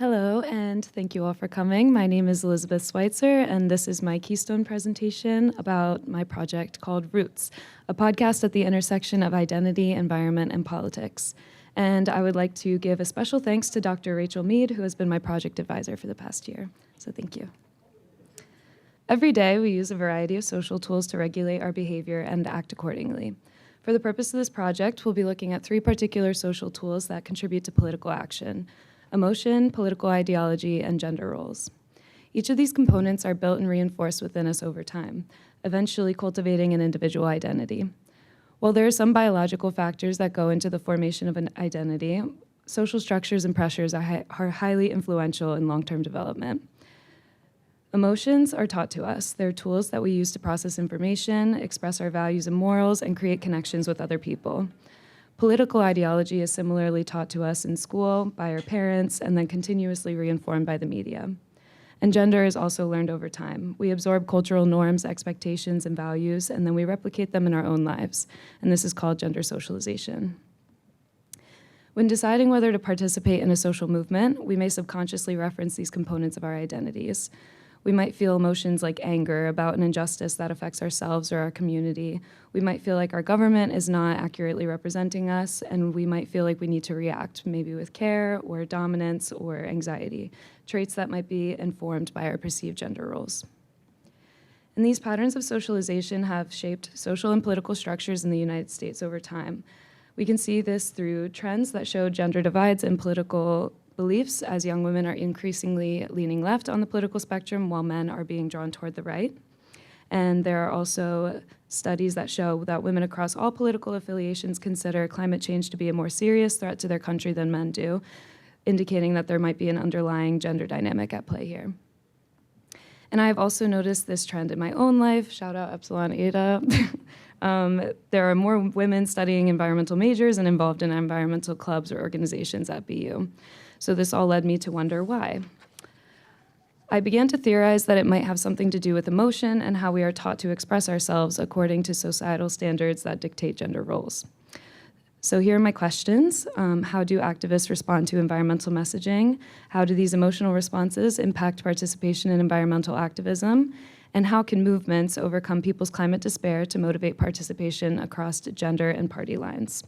Hello, and thank you all for coming. My name is Elizabeth Sweitzer, and this is my Keystone presentation about my project called Roots, a podcast at the intersection of identity, environment, and politics. And I would like to give a special thanks to Dr. Rachel Mead, who has been my project advisor for the past year. So thank you. Every day, we use a variety of social tools to regulate our behavior and act accordingly. For the purpose of this project, we'll be looking at three particular social tools that contribute to political action: emotion, political ideology, and gender roles. Each of these components are built and reinforced within us over time, eventually cultivating an individual identity. While there are some biological factors that go into the formation of an identity, social structures and pressures are highly influential in long-term development. Emotions are taught to us. They're tools that we use to process information, express our values and morals, and create connections with other people. Political ideology is similarly taught to us in school, by our parents, and then continuously reinformed by the media. And gender is also learned over time. We absorb cultural norms, expectations, and values, and then we replicate them in our own lives. And this is called gender socialization. When deciding whether to participate in a social movement, we may subconsciously reference these components of our identities. We might feel emotions like anger about an injustice that affects ourselves or our community. We might feel like our government is not accurately representing us, and we might feel like we need to react, maybe with care or dominance or anxiety, traits that might be informed by our perceived gender roles. And these patterns of socialization have shaped social and political structures in the United States over time. We can see this through trends that show gender divides in political beliefs, as young women are increasingly leaning left on the political spectrum while men are being drawn toward the right. And there are also studies that show that women across all political affiliations consider climate change to be a more serious threat to their country than men do, indicating that there might be an underlying gender dynamic at play here. And I've also noticed this trend in my own life. Shout out Epsilon Eta. There are more women studying environmental majors and involved in environmental clubs or organizations at BU. So this all led me to wonder why. I began to theorize that it might have something to do with emotion and how we are taught to express ourselves according to societal standards that dictate gender roles. So here are my questions. How do activists respond to environmental messaging? How do these emotional responses impact participation in environmental activism? And how can movements overcome people's climate despair to motivate participation across gender and party lines?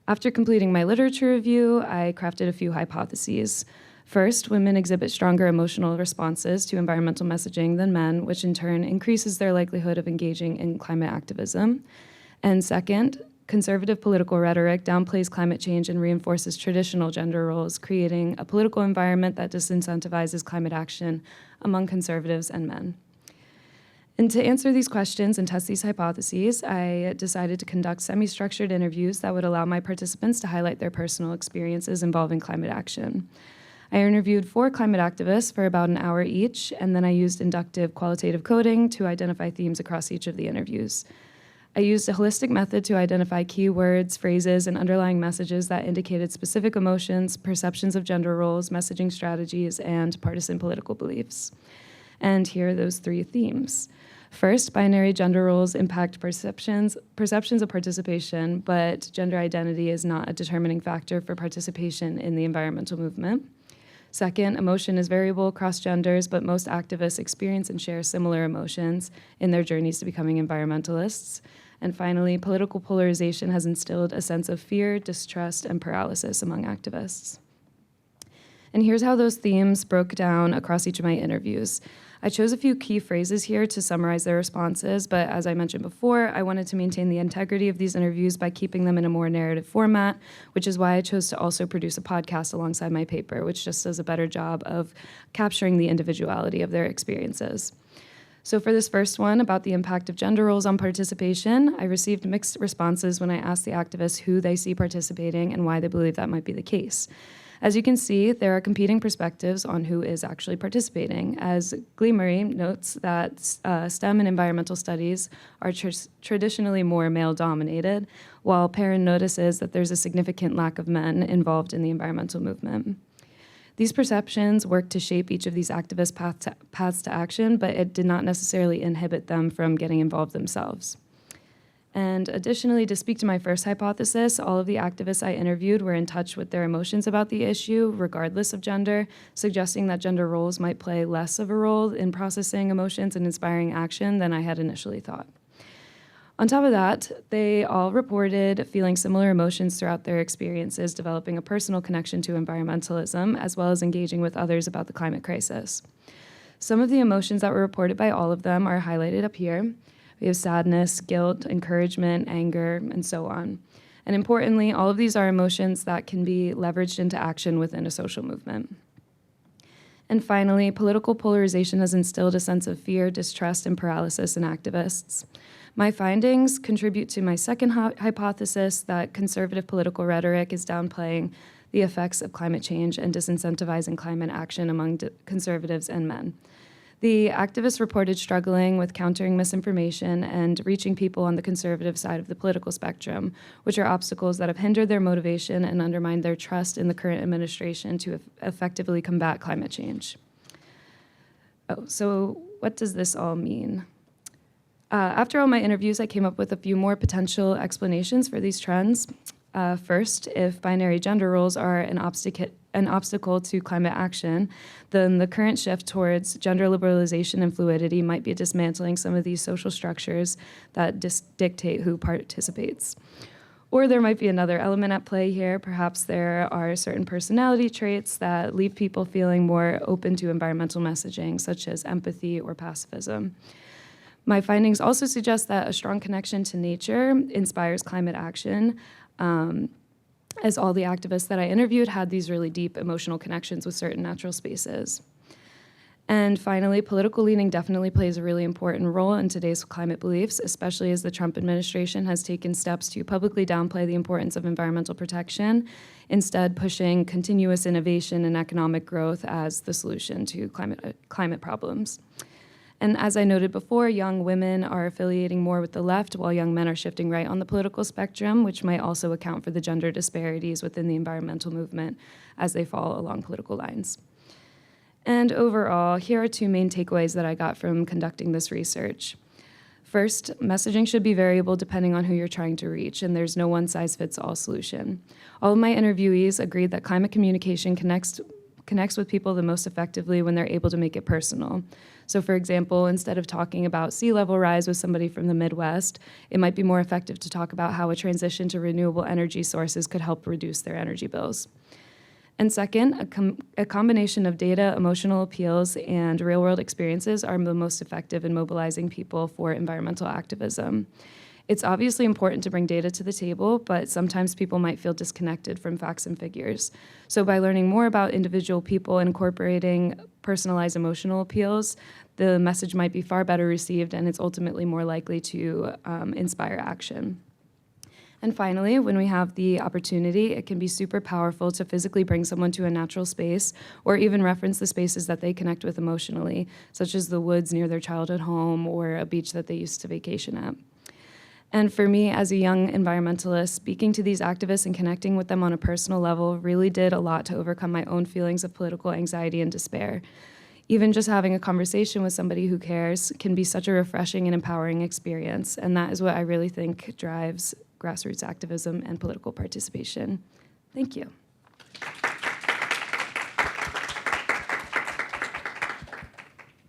After completing my literature review, I crafted a few hypotheses. First, women exhibit stronger emotional responses to environmental messaging than men, which in turn increases their likelihood of engaging in climate activism. And second, conservative political rhetoric downplays climate change and reinforces traditional gender roles, creating a political environment that disincentivizes climate action among conservatives and men. And to answer these questions and test these hypotheses, I decided to conduct semi-structured interviews that would allow my participants to highlight their personal experiences involving climate action. I interviewed 4 climate activists for about an hour each, and then I used inductive qualitative coding to identify themes across each of the interviews. I used a holistic method to identify keywords, phrases, and underlying messages that indicated specific emotions, perceptions of gender roles, messaging strategies, and partisan political beliefs. And here are those 3 themes. First, binary gender roles impact perceptions of participation, but gender identity is not a determining factor for participation in the environmental movement. Second, emotion is variable across genders, but most activists experience and share similar emotions in their journeys to becoming environmentalists. And finally, political polarization has instilled a sense of fear, distrust, and paralysis among activists. And here's how those themes broke down across each of my interviews. I chose a few key phrases here to summarize their responses, but as I mentioned before, I wanted to maintain the integrity of these interviews by keeping them in a more narrative format, which is why I chose to also produce a podcast alongside my paper, which just does a better job of capturing the individuality of their experiences. So for this first one, about the impact of gender roles on participation, I received mixed responses when I asked the activists who they see participating and why they believe that might be the case. As you can see, there are competing perspectives on who is actually participating, as Gleamery notes that STEM and environmental studies are traditionally more male-dominated, while Perrin notices that there's a significant lack of men involved in the environmental movement. These perceptions work to shape each of these activists' paths to action, but it did not necessarily inhibit them from getting involved themselves. And additionally, to speak to my first hypothesis, all of the activists I interviewed were in touch with their emotions about the issue, regardless of gender, suggesting that gender roles might play less of a role in processing emotions and inspiring action than I had initially thought. On top of that, they all reported feeling similar emotions throughout their experiences, developing a personal connection to environmentalism, as well as engaging with others about the climate crisis. Some of the emotions that were reported by all of them are highlighted up here. We have sadness, guilt, encouragement, anger, and so on. And importantly, all of these are emotions that can be leveraged into action within a social movement. And finally, political polarization has instilled a sense of fear, distrust, and paralysis in activists. My findings contribute to my second hypothesis that conservative political rhetoric is downplaying the effects of climate change and disincentivizing climate action among conservatives and men. The activists reported struggling with countering misinformation and reaching people on the conservative side of the political spectrum, which are obstacles that have hindered their motivation and undermined their trust in the current administration to effectively combat climate change. So what does this all mean? After all my interviews, I came up with a few more potential explanations for these trends. First, if binary gender roles are an obstacle to climate action, then the current shift towards gender liberalization and fluidity might be dismantling some of these social structures that dictate who participates. Or there might be another element at play here. Perhaps there are certain personality traits that leave people feeling more open to environmental messaging, such as empathy or pacifism. My findings also suggest that a strong connection to nature inspires climate action, as all the activists that I interviewed had these really deep emotional connections with certain natural spaces. And finally, political leaning definitely plays a really important role in today's climate beliefs, especially as the Trump administration has taken steps to publicly downplay the importance of environmental protection, instead pushing continuous innovation and economic growth as the solution to climate problems. And as I noted before, young women are affiliating more with the left, while young men are shifting right on the political spectrum, which might also account for the gender disparities within the environmental movement as they fall along political lines. And overall, here are two main takeaways that I got from conducting this research. First, messaging should be variable depending on who you're trying to reach, and there's no one-size-fits-all solution. All of my interviewees agreed that climate communication connects with people the most effectively when they're able to make it personal. So for example, instead of talking about sea level rise with somebody from the Midwest, it might be more effective to talk about how a transition to renewable energy sources could help reduce their energy bills. And second, a combination of data, emotional appeals, and real-world experiences are the most effective in mobilizing people for environmental activism. It's obviously important to bring data to the table, but sometimes people might feel disconnected from facts and figures. So by learning more about individual people and incorporating personalized emotional appeals, the message might be far better received, and it's ultimately more likely to inspire action. And finally, when we have the opportunity, it can be super powerful to physically bring someone to a natural space or even reference the spaces that they connect with emotionally, such as the woods near their childhood home or a beach that they used to vacation at. And for me, as a young environmentalist, speaking to these activists and connecting with them on a personal level really did a lot to overcome my own feelings of political anxiety and despair. Even just having a conversation with somebody who cares can be such a refreshing and empowering experience, and that is what I really think drives grassroots activism and political participation. Thank you.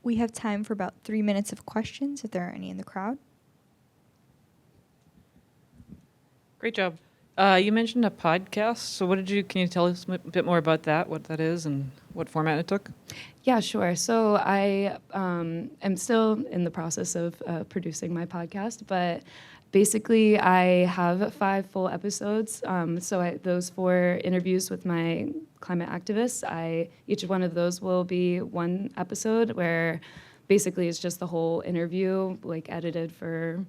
We have time for about 3 minutes of questions, if there are any in the crowd. Great job. You mentioned a podcast. So can you tell us a bit more about that, what that is and what format it took? Yeah, sure. So I am still in the process of producing my podcast, but basically I have 5 full episodes. Those 4 interviews with my climate activists, each one of those will be 1 episode where basically it's just the whole interview, like edited for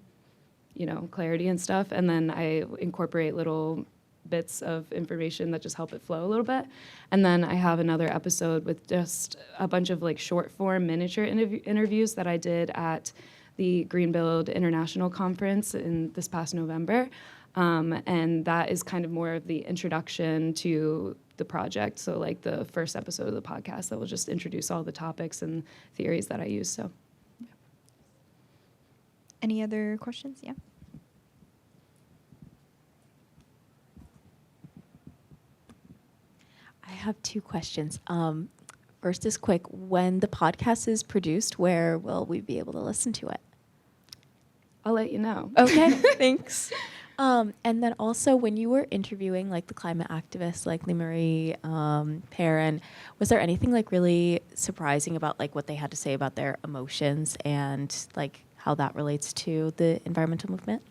clarity and stuff, and then I incorporate little bits of information that just help it flow a little bit. And then I have another episode with just a bunch of like short form miniature interviews that I did at the Greenbuild International Conference in this past November. And that is kind of more of the introduction to the project. So like the first episode of the podcast that will just introduce all the topics and theories that I use. So. Any other questions? Yeah. have two questions. First is quick. When the podcast is produced, where will we be able to listen to it? I'll let you know. Okay, thanks. And then also, when you were interviewing like the climate activists like Lee Marie, Perrin, was there anything like really surprising about like what they had to say about their emotions and like how that relates to the environmental movement?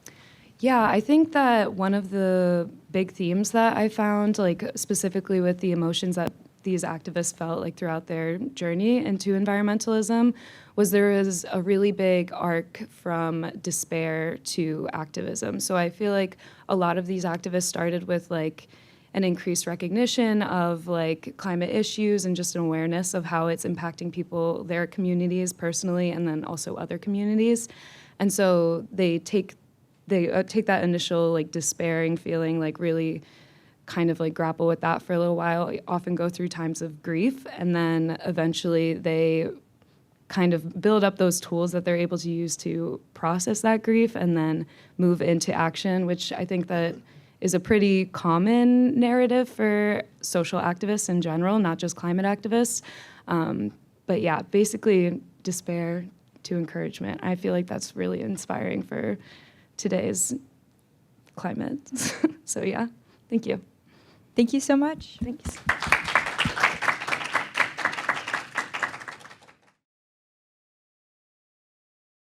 Yeah, I think that one of the big themes that I found, like specifically with the emotions that these activists felt like throughout their journey into environmentalism, was there is a really big arc from despair to activism. So I feel like a lot of these activists started with like an increased recognition of like climate issues and just an awareness of how it's impacting people, their communities personally, and then also other communities. And so they take that initial like despairing feeling, like really kind of like grapple with that for a little while, often go through times of grief, and then eventually they kind of build up those tools that they're able to use to process that grief and then move into action, which I think that is a pretty common narrative for social activists in general, not just climate activists. But yeah, basically despair to encouragement. I feel like that's really inspiring for today's climate. So yeah, thank you. Thank you so much. Thanks.